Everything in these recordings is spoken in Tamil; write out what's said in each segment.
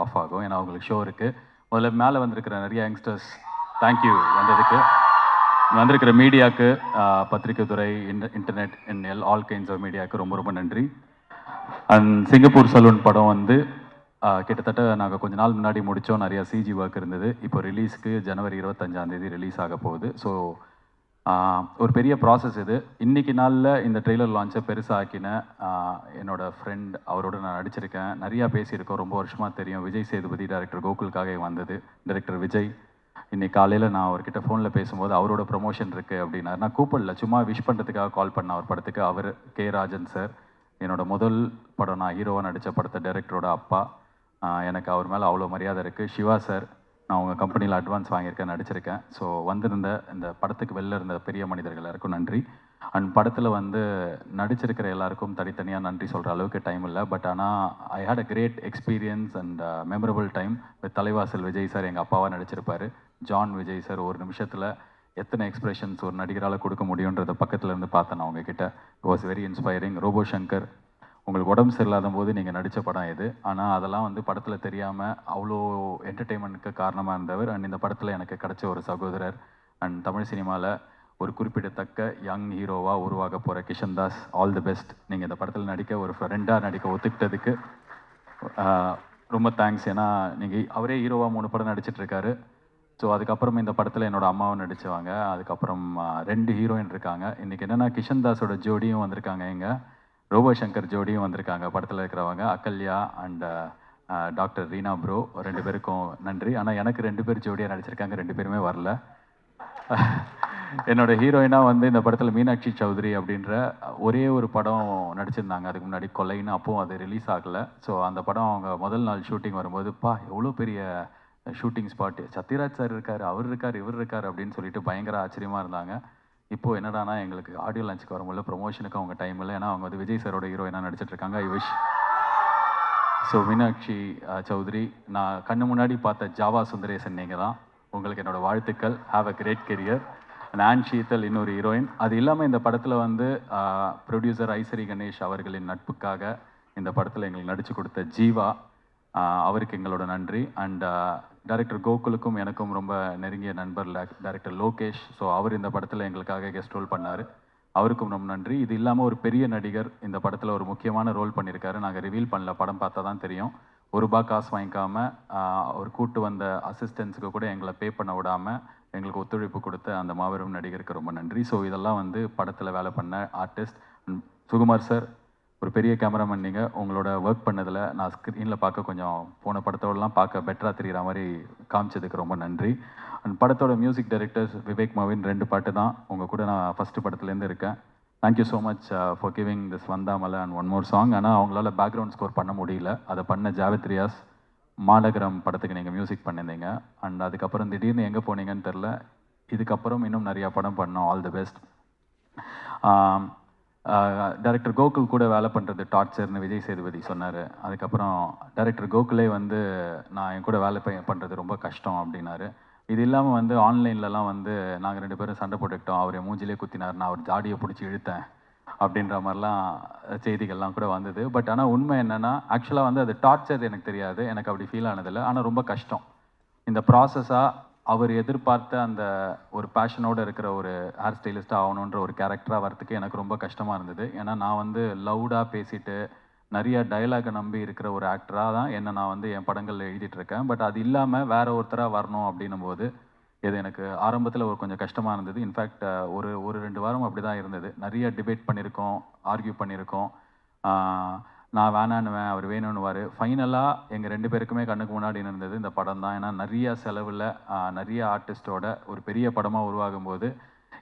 ஆஃப் ஆகும். ஏன்னா அவங்களுக்கு ஷோ இருக்குது. முதல்ல மேலே வந்திருக்கிற நிறைய யங்ஸ்டர்ஸ் தேங்க்யூ வந்ததுக்கு. வந்திருக்கிற மீடியாவுக்கு, பத்திரிகை துறை, இன்டர்நெட் ஆல் கைண்ட்ஸ் ஆஃப் மீடியாவுக்கு ரொம்ப ரொம்ப நன்றி. அண்ட் சிங்கப்பூர் சலூன் படம் வந்து கிட்டத்தட்ட நாங்கள் கொஞ்ச நாள் முன்னாடி முடித்தோம். நிறையா சிஜி ஒர்க் இருந்தது. இப்போ ரிலீஸ்க்கு ஜனவரி 25 ரிலீஸ் ஆக போகுது. ஸோ ஒரு பெரிய ப்ராசஸ் இது. இன்றைக்கி நாளில் இந்த ட்ரெய்லர் லான்ச்சை பெருசாக ஆக்கின என்னோடய ஃப்ரெண்ட், அவரோட நான் நடிச்சிருக்கேன். நிறையா பேசியிருக்கோம். ரொம்ப வருஷமாக தெரியும். விஜய் சேதுபதி டைரக்டர் கோகுலுக்காக வந்தது. டைரக்டர் விஜய் இன்னைக்கு காலையில் நான் அவர்கிட்ட ஃபோனில் பேசும்போது அவரோட ப்ரொமோஷன் இருக்குது அப்படின்னாரு. நான் கூப்பிடல, சும்மா விஷ் பண்ணுறதுக்காக கால் பண்ண அவர் படத்துக்கு. அவர் கே ராஜன் சார், என்னோடய முதல் படம் நான் ஹீரோவாக நடித்த படத்தை டைரக்டரோட அப்பா. எனக்கு அவர் மேலே அவ்வளோ மரியாதை இருக்குது. சிவா சார், நான் உங்கள் கம்பெனியில் அட்வான்ஸ் வாங்கியிருக்கேன், நடிச்சிருக்கேன். ஸோ வந்திருந்த இந்த படத்துக்கு வெளில இருந்த பெரிய மனிதர்கள் எல்லாருக்கும் நன்றி. அண்ட் படத்தில் வந்து நடிச்சிருக்கிற எல்லாருக்கும் தனித்தனியாக நன்றி சொல்கிற அளவுக்கு டைம் இல்லை. பட் ஆனால் I had a great experience and memorable time with Thalaivasal Vijay sir. எங்கள் அப்பாவாக நடிச்சிருப்பார். ஜான் விஜய் சார் ஒரு நிமிஷத்தில் எத்தனை எக்ஸ்பிரஷன்ஸ் ஒரு நடிகரால் கொடுக்க முடியுன்றதை பக்கத்தில் இருந்து பார்த்தேன் நான் உங்ககிட்ட. It was very inspiring. Robo Shankar, உங்களுக்கு உடம்பு சரியில்லாத போது நீங்கள் நடித்த படம் இது. ஆனால் அதெல்லாம் வந்து படத்தில் தெரியாமல் அவ்வளோ என்டர்டெயின்மெண்ட்டுக்கு காரணமாக இருந்தவர். அண்ட் இந்த படத்தில் எனக்கு கிடைச்ச ஒரு சகோதரர். அண்ட் தமிழ் சினிமாவில் ஒரு குறிப்பிடத்தக்க யங் ஹீரோவாக உருவாக போகிற Kishan Das, all the best. நீங்கள் இந்த படத்தில் நடிக்க, ஒரு ஃப்ரெண்டாக நடிக்க ஒத்துக்கிட்டதுக்கு ரொம்ப தேங்க்ஸ். ஏன்னா நீங்கள் அவரே ஹீரோவாக 3 படம் நடிச்சிட்ருக்காரு. ஸோ அதுக்கப்புறம் இந்த படத்தில் என்னோடய அம்மாவும் நடித்தவங்க. அதுக்கப்புறம் 2 ஹீரோயின் இருக்காங்க. இன்றைக்கி என்னென்னா கிஷன் தாஸோட ஜோடியும் வந்திருக்காங்க. எங்கள் ரோபோ சங்கர் ஜோடியும் வந்திருக்காங்க. படத்தில் இருக்கிறவங்க Ahalya and doctor Reena bro, 2 பேருக்கும் நன்றி. ஆனால் எனக்கு 2 பேர் ஜோடியாக நடிச்சிருக்காங்க, 2 பேருமே வரல. என்னோடய ஹீரோயினாக வந்து இந்த படத்தில் மீனாட்சி சௌத்ரி அப்படின்ற ஒரே ஒரு படம் நடிச்சிருந்தாங்க அதுக்கு முன்னாடி, கொலைன்னு. அப்போவும் அது ரிலீஸ் ஆகலை. ஸோ அந்த படம் அவங்க முதல் நாள் ஷூட்டிங் வரும்போது, எவ்வளோ பெரிய ஷூட்டிங் ஸ்பாட்டு, சத்யராஜ் சார் இருக்கார், அவர் இருக்கார், இவர் இருக்கார் அப்படின்னு சொல்லிட்டு பயங்கர ஆச்சரியமாக இருந்தாங்க. இப்போது என்னடானா எங்களுக்கு ஆடியோ லான்ச்சுக்கு வரும்போது ப்ரொமோஷனுக்கு அவங்க டைம் இல்லை. ஏன்னா அவங்க வந்து விஜய் சாரோட ஹீரோயினாக நடிச்சிட்ருக்காங்க. I wish. So Meenakshi Chaudhary, நான் கண்ணு முன்னாடி பார்த்த ஜாவா சுந்தரேசன் நீங்கள் தான். உங்களுக்கு என்னோடய வாழ்த்துக்கள். Have a great career. Ann Sheetal இன்னொரு ஹீரோயின். அது இல்லாமல் இந்த படத்தில் வந்து ப்ரொடியூசர் ஐசரி கணேஷ் அவர்களின் நட்புக்காக இந்த படத்தில் எங்களுக்கு நடித்து கொடுத்த ஜீவா, அவருக்கு எங்களோட நன்றி. அண்ட் டைரக்டர் கோகுலுக்கும் எனக்கும் ரொம்ப நெருங்கிய நண்பர் டைரக்டர் லோகேஷ். ஸோ அவர் இந்த படத்தில் எங்களுக்காக கெஸ்ட் ரோல் பண்ணார். அவருக்கும் ரொம்ப நன்றி. இது இல்லாமல் ஒரு பெரிய நடிகர் இந்த படத்தில் ஒரு முக்கியமான ரோல் பண்ணியிருக்காரு. நாங்கள் ரிவீல் பண்ணல, படம் பார்த்தா தான் தெரியும். ₹1 காசு வாங்கிக்காமல் அவர் கூட்டு வந்த அசிஸ்டன்ஸுக்கு கூட எங்களை பே பண்ண விடாமல் எங்களுக்கு ஒத்துழைப்பு கொடுத்த அந்த மாபெரும் நடிகருக்கு ரொம்ப நன்றி. ஸோ இதெல்லாம் வந்து படத்தில் வேலை பண்ண ஆர்டிஸ்ட். சுகுமார் சார், ஒரு பெரிய கேமராமேன் நீங்கள். உங்களோட ஒர்க் பண்ணதில் நான் ஸ்க்ரீனில் பார்க்க கொஞ்சம் போன படத்தோடலாம் பார்க்க பெட்டராக தெரிகிற மாதிரி காமிச்சதுக்கு ரொம்ப நன்றி. அண்ட் படத்தோட மியூசிக் டைரக்டர்ஸ் விவேக் மவின், 2 பாட்டு தான் உங்கள் கூட நான் ஃபஸ்ட்டு படத்துலேருந்து இருக்கேன். Thank you so much for giving this வந்தாமலை அண்ட் ஒன் மோர் சாங். ஆனால் அவங்களால பேக்ரவுண்ட் ஸ்கோர் பண்ண முடியல. அதை பண்ண ஜாவேத் ரியாஸ், மாநகரம் படத்துக்கு நீங்கள் மியூசிக் பண்ணியிருந்தீங்க. அண்ட் அதுக்கப்புறம் திடீர்னு எங்கே போனீங்கன்னு தெரில. இதுக்கப்புறம் இன்னும் நிறையா படம் பண்ணோம். All the best. Director Gokul கூட வேலை பண்ணுறது டார்ச்சர்னு விஜய் சேதுபதி சொன்னார். அதுக்கப்புறம் டைரக்டர் கோகுலே வந்து நான் என் கூட வேலை பண்ணுறது ரொம்ப கஷ்டம் அப்படின்னாரு. இது இல்லாமல் வந்து ஆன்லைன்லலாம் வந்து நாங்கள் 2 பேரும் சண்டை போட்டுக்கிட்டோம். அவர் என் மூஞ்சிலே குத்தினார், நான் அவர் ஜாடியை பிடிச்சி இழுத்தேன் அப்படின்ற மாதிரிலாம் செய்திகள்லாம் கூட வந்தது. பட் ஆனால் உண்மை என்னென்னா, ஆக்சுவலாக வந்து அது டார்ச்சர் எனக்கு தெரியாது, எனக்கு அப்படி ஃபீல் ஆனதில்லை. ஆனால் ரொம்ப கஷ்டம். இந்த ப்ராசஸாக அவர் எதிர்பார்த்த அந்த ஒரு பேஷனோடு இருக்கிற ஒரு ஹேர் ஸ்டைலிஸ்ட்டாக ஆகணுன்ற ஒரு கேரக்டராக வரத்துக்கு எனக்கு ரொம்ப கஷ்டமாக இருந்தது. ஏன்னா நான் வந்து லவுடாக பேசிட்டு நிறைய டைலாகை நம்பி இருக்கிற ஒரு ஆக்டராக தான் என்னை நான் வந்து என் படங்களில் எழுதிட்டுருக்கேன். பட் அது இல்லாமல் வேற ஒருத்தராக வரணும் அப்படின்னும் போது இது எனக்கு ஆரம்பத்தில் ஒரு கொஞ்சம் கஷ்டமாக இருந்தது. இன்ஃபேக்ட் ஒரு 2 வாரம் அப்படி தான் இருந்தது. நிறைய டிபேட் பண்ணியிருக்கோம், ஆர்கியூ பண்ணியிருக்கோம். நான் வேணான்னுவேன், அவர் வேணும்னுவார். ஃபைனலாக எங்கள் 2 பேருக்குமே கண்ணுக்கு முன்னாடி இருந்தது இந்த படம் தான். ஏன்னா நிறைய செலவில் நிறைய ஆர்டிஸ்ட்டோட ஒரு பெரிய படமாக உருவாகும் போது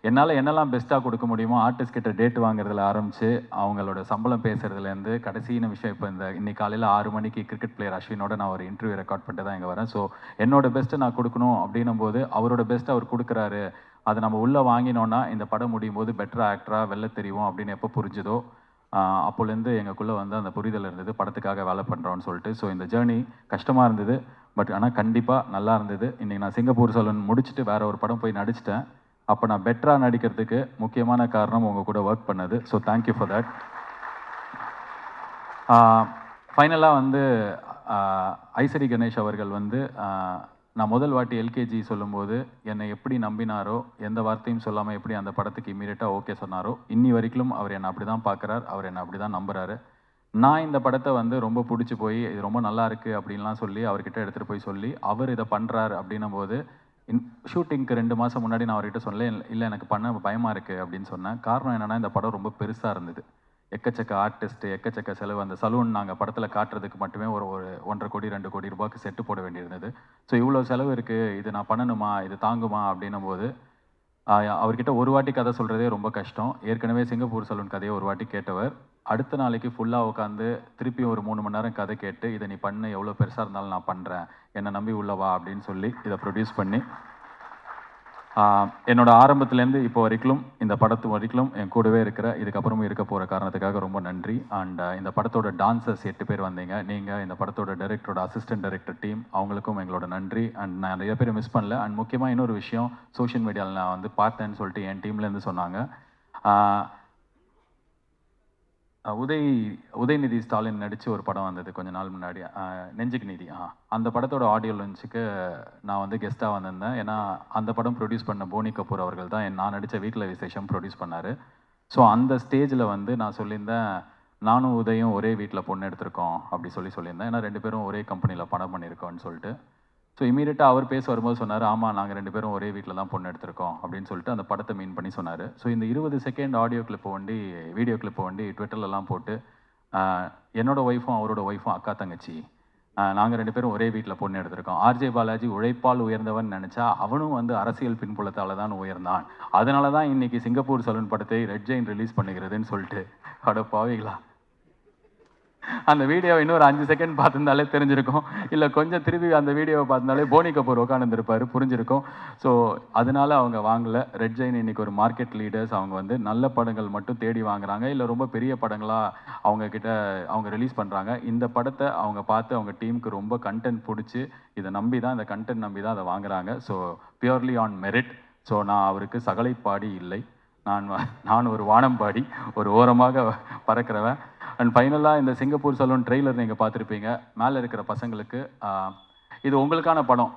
என்னால் என்னெல்லாம் பெஸ்ட்டாக கொடுக்க முடியுமோ, ஆர்டிஸ்ட் கிட்ட டேட் வாங்குறதுல ஆரம்பித்து அவங்களோட சம்பளம் பேசுகிறதுலேருந்து கடைசி நிமிஷம் இப்போ இன்னைக்கு காலையில் 6 மணிக்கு கிரிக்கெட் பிளேயர் அஸ்வினோட நான் ஒரு இன்டர்வியூ ரெக்கார்ட் பண்ணிட்டு தான் இங்கே வரேன். ஸோ என்னோட பெஸ்ட்டை நான் கொடுக்கணும் அப்படின்னும் போது அவரோட பெஸ்ட்டை அவர் கொடுக்குறாரு. அதை நம்ம உள்ளே வாங்கினோன்னா இந்த படம் முடியும் போது பெட்டர் ஆக்டராக வெளில தெரியும் அப்படின்னு எப்போ புரிஞ்சுதோ அப்போலேருந்து எங்களுக்குள்ளே வந்து அந்த புரிதல் இருந்தது, படத்துக்காக வேலை பண்ணுறோன்னு சொல்லிட்டு. ஸோ இந்த ஜேர்னி கஷ்டமாக இருந்தது, பட் ஆனால் கண்டிப்பாக நல்லா இருந்தது. இன்றைக்கி நான் சிங்கப்பூர் சலூன் முடிச்சுட்டு வேறு ஒரு படம் போய் நடிச்சிட்டேன். அப்போ நான் பெட்டராக நடிக்கிறதுக்கு முக்கியமான காரணம் உங்கள் கூட ஒர்க் பண்ணது. So thank you for that. ஃபைனலாக வந்து ஐசரி கணேஷ் அவர்கள் வந்து நான் முதல் வாட்டி எல்கேஜி சொல்லும்போது என்னை எப்படி நம்பினாரோ, எந்த வார்த்தையும் சொல்லாமல் எப்படி அந்த படத்துக்கு இம்மீடியட்டாக ஓகே சொன்னாரோ, இன்னி வரைக்கும் அவர் என்னை அப்படி தான் பார்க்குறார், அவர் என்னை அப்படி தான் நம்புகிறாரு. நான் இந்த படத்தை வந்து ரொம்ப பிடிச்சி போய் இது ரொம்ப நல்லா இருக்குது அப்படின்லாம் சொல்லி அவர்கிட்ட எடுத்துகிட்டு போய் சொல்லி அவர் இதை பண்ணுறாரு அப்படின்னும் போது ஷூட்டிங்க்கு 2 மாதம் முன்னாடி நான் அவர்கிட்ட சொன்னேன், இல்லை எனக்கு பண்ண பயமாக இருக்குது அப்படின்னு சொன்னேன். காரணம் என்னென்னா இந்த படம் ரொம்ப பெருசாக இருந்தது. எக்கச்சக்க ஆர்டிஸ்ட்டு, எக்கச்சக்க செலவு. அந்த சலூன் நாங்கள் படத்தில் காட்டுறதுக்கு மட்டுமே ஒரு 1.5 கோடி 2 கோடி ரூபாய்க்கு செட்டு போட வேண்டியிருந்தது. ஸோ இவ்வளோ செலவு இருக்குது, இது நான் பண்ணணுமா, இது தாங்குமா அப்படின்னும் போது அவர்கிட்ட ஒரு வாட்டி கதை சொல்கிறதே ரொம்ப கஷ்டம். ஏற்கனவே சிங்கப்பூர் சலூன் கதையை ஒரு வாட்டி கேட்டவர், அடுத்த நாளைக்கு ஃபுல்லாக உட்காந்து திருப்பி ஒரு 3 மணி நேரம் கதை கேட்டு இதை நீ பண்ணு, எவ்வளோ பெருசாக இருந்தாலும் நான் பண்ணுறேன், என்னை நம்பி உள்ளவா அப்படின்னு சொல்லி இதை ப்ரொடியூஸ் பண்ணி என்னோட ஆரம்பத்துலேருந்து இப்போ வரைக்கும் இந்த படத்து வரைக்கும் என் கூடவே இருக்கிற, இதுக்கப்புறமும் இருக்க போகிற காரணத்துக்காக ரொம்ப நன்றி. அண்ட் இந்த படத்தோட டான்சர்ஸ் 8 பேர் வந்தீங்க. நீங்கள் இந்த படத்தோட டைரக்டரோட அசிஸ்டன்ட் டைரக்டர் டீம், அவங்களுக்கும் எங்களோட நன்றி. அண்ட் நான் நிறைய பேர் மிஸ் பண்ணல. அண்ட் முக்கியமாக இன்னொரு விஷயம், சோஷியல் மீடியாவில் நான் வந்து பார்த்தேன்னு சொல்லிட்டு என் டீம்லேருந்து சொன்னாங்க. உதயநிதி ஸ்டாலின் நடித்து ஒரு படம் வந்தது கொஞ்ச நாள் முன்னாடி, நெஞ்சுக்கு நீதி. அந்த படத்தோட ஆடியோ லான்ச்சுக்கு நான் வந்து கெஸ்ட்டாக வந்திருந்தேன். ஏன்னா அந்த படம் ப்ரொடியூஸ் பண்ண போனி கபூர் அவர்கள் தான் நான் நடித்த வீட்டில் விசேஷம் ப்ரொடியூஸ் பண்ணார். ஸோ அந்த ஸ்டேஜில் வந்து நான் சொல்லியிருந்தேன், நானும் உதயும் ஒரே வீட்டில் பொண்ணு எடுத்திருக்கோம் அப்படி சொல்லியிருந்தேன். ஏன்னா 2 பேரும் ஒரே கம்பெனியில் படம் பண்ணியிருக்கோன்னு சொல்லிட்டு. ஸோ இமீடியட்டாக அவர் பேச வரும்போது சொன்னார், ஆமாம் நாங்கள் 2 பேரும் ஒரே வீட்டில் தான் பொண்ணு எடுத்திருக்கோம் அப்படின்னு சொல்லிட்டு அந்த படத்தை மீன் பண்ணி சொன்னார். ஸோ இந்த 20 செகண்ட் ஆடியோ கிளிப்பை வண்டி வீடியோ கிளிப்பை வண்டி ட்விட்டர்லலாம் போட்டு என்னோட ஒய்ஃபும் அவரோட ஒய்ஃபும் அக்கா தங்கச்சி, நாங்கள் 2 பேரும் ஒரே வீட்டில் பொண்ணு எடுத்திருக்கோம். ஆர்ஜே பாலாஜி உழைப்பால் உயர்ந்தவன் நினச்சா அவனும் வந்து அரசியல் பின்புலத்தால் தான் உயர்ந்தான், அதனால தான் இன்றைக்கி சிங்கப்பூர் சலூன் படத்தை ரெட் ஜெயின் ரிலீஸ் பண்ணுகிறதுன்னு சொல்லிட்டு. அட பாவிங்களா, அந்த வீடியோவை இன்னொரு 5 செகண்ட் பார்த்துருந்தாலே தெரிஞ்சிருக்கும். இல்லை கொஞ்சம் திருப்பி அந்த வீடியோவை பார்த்துருந்தாலே போனி கபூர் உட்காந்துருப்பார், புரிஞ்சிருக்கும். ஸோ அதனால அவங்க வாங்கலை. ரெட் ஜெயின் இன்னைக்கு ஒரு மார்க்கெட் லீடர்ஸ். அவங்க வந்து நல்ல படங்கள் மட்டும் தேடி வாங்குறாங்க, இல்லை ரொம்ப பெரிய படங்களாக அவங்க ரிலீஸ் பண்ணுறாங்க. இந்த படத்தை அவங்க பார்த்து அவங்க டீமுக்கு ரொம்ப கண்டென்ட் பிடிச்சி இதை நம்பி தான், இந்த கண்டென்ட் நம்பி தான் அதை வாங்குறாங்க. So purely on merit. So நான் அவருக்கு சகலைப்பாடி இல்லை, நான் ஒரு வானம்பாடி, ஒரு ஓரமாக பறக்கிறவன். அண்ட் ஃபைனலாக இந்த சிங்கப்பூர் சலூன் ட்ரெய்லர் நீங்கள் பார்த்துருப்பீங்க. மேலே இருக்கிற பசங்களுக்கு இது உங்களுக்கான படம்.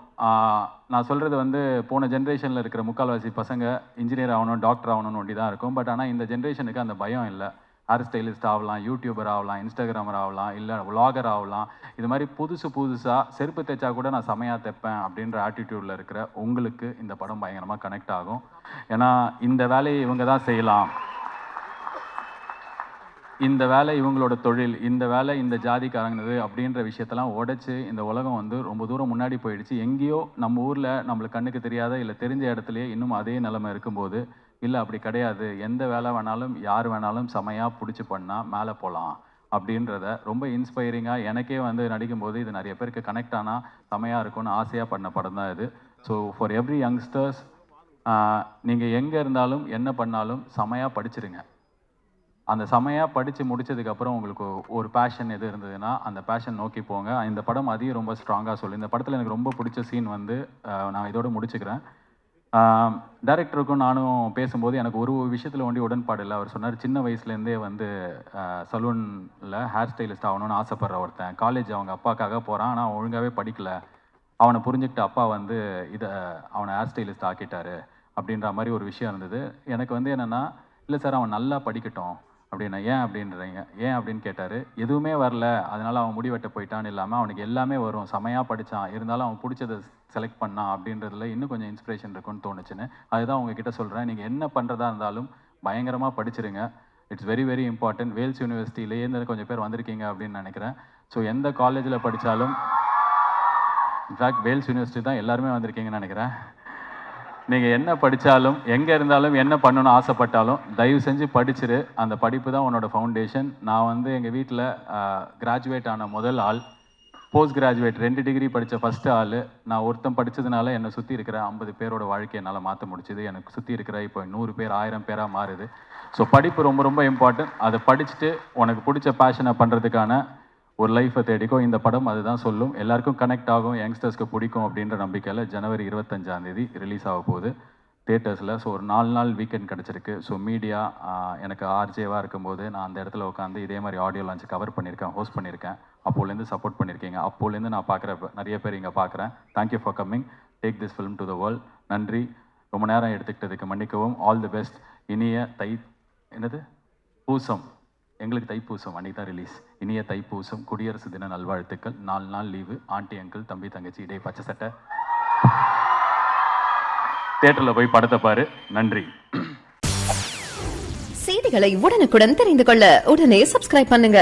நான் சொல்கிறது வந்து போன ஜென்ரேஷனில் இருக்கிற முக்கால்வாசி பசங்க இன்ஜினியர் ஆகணும், டாக்டர் ஆகணும்னு ஒண்டி தான் இருக்கும். பட் ஆனால் இந்த ஜென்ரேஷனுக்கு அந்த பயம் இல்லை. ஹேர் ஸ்டைலிஸ்ட் ஆகலாம், யூடியூபர் ஆகலாம், இன்ஸ்டாகிராமர் ஆகலாம், இல்லை விலாகர் ஆகலாம். இது மாதிரி புதுசாக செருப்பு தைச்சா கூட நான் செமையாக தைப்பேன் அப்படின்ற ஆட்டிடியூடில் இருக்கிற உங்களுக்கு இந்த படம் பயங்கரமாக கனெக்ட் ஆகும். ஏன்னா இந்த வேலையை இவங்க தான் செய்யலாம், இந்த வேலை இவங்களோட தொழில், இந்த வேலை இந்த ஜாதிக்காரங்கிறது அப்படின்ற விஷயத்தெல்லாம் உடைச்சு இந்த உலகம் வந்து ரொம்ப தூரம் முன்னாடி போயிடுச்சு. எங்கேயோ நம்ம ஊரில் நம்மளுக்கு கண்ணுக்கு தெரியாத இல்லை தெரிஞ்ச இடத்துலையே இன்னும் அதே நிலைமை இருக்கும்போது, இல்லை அப்படி கிடையாது, எந்த வேலை வேணாலும் யார் வேணாலும் செமையாக பிடிச்சி பண்ணால் மேலே போகலாம் அப்படின்றத ரொம்ப இன்ஸ்பைரிங்காக எனக்கே வந்து நடிக்கும்போது இது நிறைய பேருக்கு கனெக்ட் ஆனால் செமையாக இருக்கும்னு ஆசையாக பண்ண படம் தான் இது. ஸோ ஃபார் எவ்ரி யங்ஸ்டர்ஸ், நீங்கள் எங்கே இருந்தாலும் என்ன பண்ணாலும் செமையாக படிச்சிருங்க. அந்த செமையாக படித்து முடித்ததுக்கப்புறம் உங்களுக்கு ஒரு பேஷன் எது இருந்ததுன்னா அந்த பேஷன் நோக்கி போங்க. இந்த படம் அதையும் ரொம்ப ஸ்ட்ராங்காக சொல்லி, இந்த படத்தில் எனக்கு ரொம்ப பிடிச்ச சீன் வந்து நான் இதோடு முடிச்சுக்கிறேன். டைரக்டருக்கும் நானும் பேசும்போது எனக்கு ஒரு விஷயத்தில் ஒண்டி உடன்பாடு இல்லை. அவர் சொன்னார், சின்ன வயசுலேருந்தே வந்து சலூனில் ஹேர் ஸ்டைலிஸ்ட் ஆகணும்னு ஆசைப்படுற ஒருத்தன், காலேஜ் அவங்க அப்பாக்காக போகிறான், ஆனால் ஒழுங்காகவே படிக்கலை, அவனை புரிஞ்சுக்கிட்டு அப்பா வந்து அவனை ஹேர் ஸ்டைலிஸ்ட் ஆக்கிட்டாரு அப்படின்ற மாதிரி ஒரு விஷயம் இருந்தது. எனக்கு வந்து என்னென்னா, இல்லை சார் அவன் நல்லா படிக்கட்டும் அப்படின்னா. ஏன் அப்படின்னு கேட்டார். எதுவுமே வரல அதனால் அவன் முடிவெட்ட போயிட்டான்னு இல்லாமல் அவனுக்கு எல்லாமே வரும், செமையாக படித்தான், இருந்தாலும் அவன் பிடிச்சதை செலக்ட் பண்ணான் அப்படின்றதுல இன்னும் கொஞ்சம் இன்ஸ்பிரேஷன் இருக்குன்னு தோணுச்சுன்னு. அதுதான் உங்ககிட்ட சொல்கிறேன். நீங்கள் என்ன பண்ணுறதா இருந்தாலும் பயங்கரமாக படிச்சிருங்க. It's very very important. Vels யூனிவர்சிட்டியிலேருந்து கொஞ்சம் பேர் வந்திருக்கீங்க அப்படின்னு நினைக்கிறேன். ஸோ எந்த காலேஜில் படித்தாலும், இன்ஃபேக்ட் வேல்ஸ் யூனிவர்சிட்டி தான் எல்லாருமே வந்திருக்கீங்கன்னு நினைக்கிறேன். நீங்கள் என்ன படித்தாலும், எங்கே இருந்தாலும், என்ன பண்ணணும்னு ஆசைப்பட்டாலும் தயவு செஞ்சு படிச்சிரு. அந்த படிப்பு தான் உன்னோட ஃபவுண்டேஷன். நான் வந்து எங்கள் வீட்டில் கிராஜுவேட் ஆன முதல் ஆள், போஸ்ட் கிராஜுவேட் 2 டிகிரி படித்த ஃபஸ்ட்டு ஆள். நான் ஒருத்தன் படித்ததுனால என்னை சுற்றி இருக்கிற 50 பேரோட வாழ்க்கையை என்னால் மாற்ற முடிச்சுது. எனக்கு சுற்றி இருக்கிற இப்போ 100 பேர் 1000 பேராக மாறுது. ஸோ படிப்பு ரொம்ப ரொம்ப இம்பார்ட்டன்ட். அதை படிச்சுட்டு உனக்கு பிடிச்ச பேஷனை பண்ணுறதுக்கான ஒரு லைஃப்பை தேடிக்கோ. இந்த படம் அதுதான் சொல்லும். எல்லாருக்கும் கனெக்ட் ஆகும், யங்ஸ்டர்ஸ்க்கு பிடிக்கும் அப்படின்ற நம்பிக்கையில் ஜனவரி 25ஆம் தேதி ரிலீஸ் ஆக போகுது. தியேட்டர்ஸில். ஸோ ஒரு 4 நாள் வீக்கெண்ட் கிடச்சிருக்கு. ஸோ மீடியா எனக்கு ஆர்ஜேவாக இருக்கும்போது நான் அந்த இடத்துல உட்காந்து இதே மாதிரி ஆடியோ லான்ச் கவர் பண்ணியிருக்கேன், ஹோஸ்ட் பண்ணியிருக்கேன். அப்போலேருந்து சப்போர்ட் பண்ணியிருக்கீங்க. அப்போலேருந்து நான் பார்க்குற நிறைய பேர் இங்கே பார்க்குறேன். Thank you for coming. Take this film to the world. நன்றி. ரொம்ப நேரம் எடுத்துக்கிட்டதுக்கு மன்னிக்கவும். All the best. இனிய பூசம், எங்களுக்கு தைப்பூசம் அன்றைக்கி தான் ரிலீஸ். இனிய தைப்பூசம், குடியரசு தின நல்வாழ்த்துக்கள். 4 நாள் லீவு. ஆண்டி அங்கிள், தம்பி தங்கச்சி, இடே பச்சை சட்டை. தியேட்டரில் போய் படத்தை பாரு. நன்றி. செய்திகளை உடனுக்குடன் தெரிந்து கொள்ள உடனே சப்ஸ்கிரைப் பண்ணுங்க.